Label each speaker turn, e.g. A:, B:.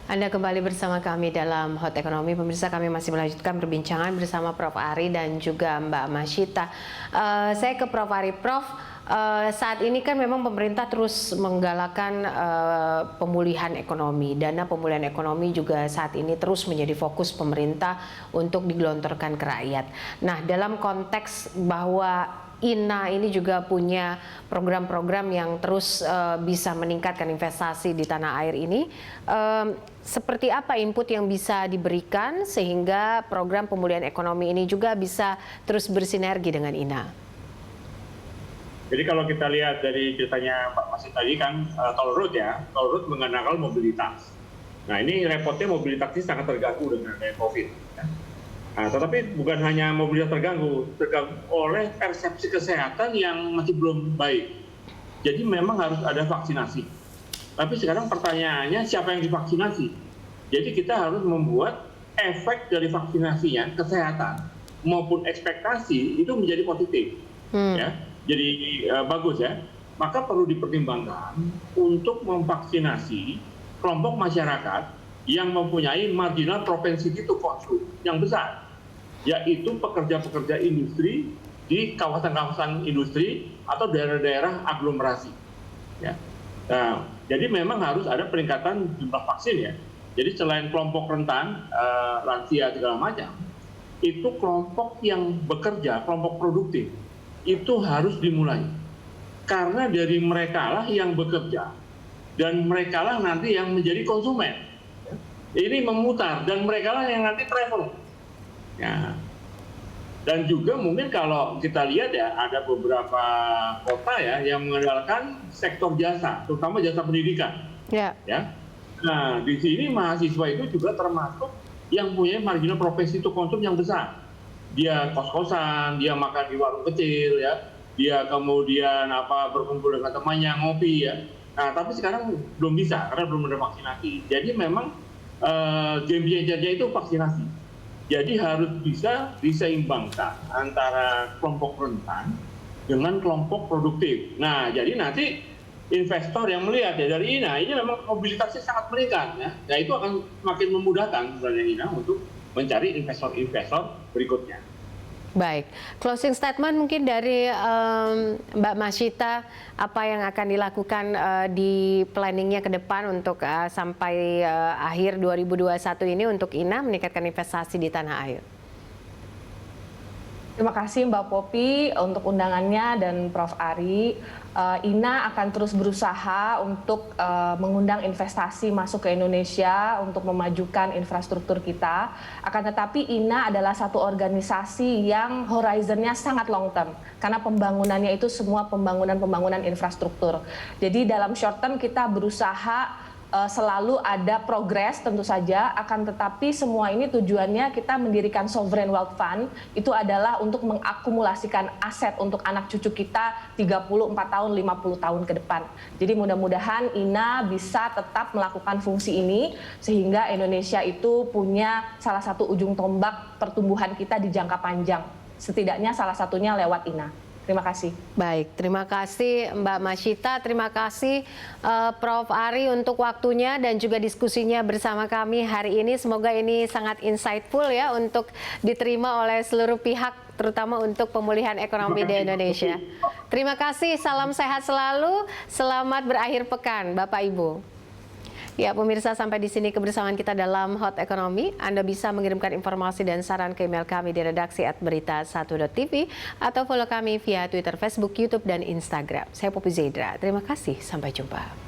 A: Anda kembali bersama kami dalam Hot Ekonomi. Pemirsa, kami masih melanjutkan perbincangan bersama Prof. Ari dan juga Mbak Masyita. Saya ke Prof. Ari. Prof, saat ini kan memang pemerintah terus menggalakkan pemulihan ekonomi. Dana pemulihan ekonomi juga saat ini terus menjadi fokus pemerintah untuk digelontorkan ke rakyat. Nah, dalam konteks bahwa INA ini juga punya program-program yang terus bisa meningkatkan investasi di tanah air ini. Seperti apa input yang bisa diberikan sehingga program pemulihan ekonomi ini juga bisa terus bersinergi dengan INA?
B: Jadi kalau kita lihat dari ceritanya Pak Masih tadi kan tol road mengenal mobilitas. Nah, ini repotnya mobilitas ini sangat terganggu dengan COVID. Nah, tetapi bukan hanya mobilitas terganggu oleh persepsi kesehatan yang masih belum baik. Jadi memang harus ada vaksinasi. Tapi sekarang pertanyaannya siapa yang divaksinasi? Jadi kita harus membuat efek dari vaksinasinya, kesehatan maupun ekspektasi itu menjadi positif. Ya, jadi bagus ya. Maka perlu dipertimbangkan untuk memvaksinasi kelompok masyarakat yang mempunyai marginal propensity to consume yang besar, yaitu pekerja-pekerja industri di kawasan-kawasan industri atau daerah-daerah aglomerasi. Ya. Nah, jadi memang harus ada peningkatan jumlah vaksin ya. Jadi selain kelompok rentan, lansia segala macam, itu kelompok yang bekerja, kelompok produktif, itu harus dimulai. Karena dari merekalah yang bekerja dan merekalah nanti yang menjadi konsumen. Ini memutar dan merekalah yang nanti travel. Ya. Dan juga mungkin kalau kita lihat ya, ada beberapa kota ya yang mengandalkan sektor jasa, terutama jasa pendidikan. Ya. Nah, di sini mahasiswa itu juga termasuk yang punya marginal propensity to consume yang besar. Dia kos-kosan, dia makan di warung kecil ya, dia kemudian berkumpul dengan temannya ngopi ya. Nah, tapi sekarang belum bisa karena belum ada vaksinasi. Jadi memang game changer-nya itu vaksinasi. Jadi harus bisa diseimbangkan antara kelompok rentan dengan kelompok produktif. Nah, jadi nanti investor yang melihat ya dari INA ini memang mobilitasnya sangat meningkat ya. Nah, itu akan semakin memudahkan sebenarnya INA untuk mencari investor-investor berikutnya.
A: Baik, closing statement mungkin dari Mbak Masyita, apa yang akan dilakukan di planningnya ke depan untuk sampai akhir 2021 ini untuk INA meningkatkan investasi di tanah air?
C: Terima kasih Mbak Popi untuk undangannya dan Prof. Ari. INA akan terus berusaha untuk mengundang investasi masuk ke Indonesia untuk memajukan infrastruktur kita. Akan tetapi INA adalah satu organisasi yang horizonnya sangat long term. Karena pembangunannya itu semua pembangunan infrastruktur. Jadi dalam short term kita berusaha selalu ada progres tentu saja, akan tetapi semua ini tujuannya kita mendirikan Sovereign Wealth Fund itu adalah untuk mengakumulasikan aset untuk anak cucu kita 34 tahun, 50 tahun ke depan. Jadi mudah-mudahan INA bisa tetap melakukan fungsi ini sehingga Indonesia itu punya salah satu ujung tombak pertumbuhan kita di jangka panjang. Setidaknya salah satunya lewat INA. Terima kasih.
A: Baik, terima kasih Mbak Masyita, terima kasih Prof. Ari untuk waktunya dan juga diskusinya bersama kami hari ini. Semoga ini sangat insightful ya untuk diterima oleh seluruh pihak, terutama untuk pemulihan ekonomi di Indonesia. Terima kasih, salam sehat selalu, selamat berakhir pekan Bapak Ibu. Ya pemirsa, sampai di sini kebersamaan kita dalam Hot Ekonomi. Anda bisa mengirimkan informasi dan saran ke email kami di redaksi @berita1.tv atau follow kami via Twitter, Facebook, YouTube, dan Instagram. Saya Popi Zaidra. Terima kasih, sampai jumpa.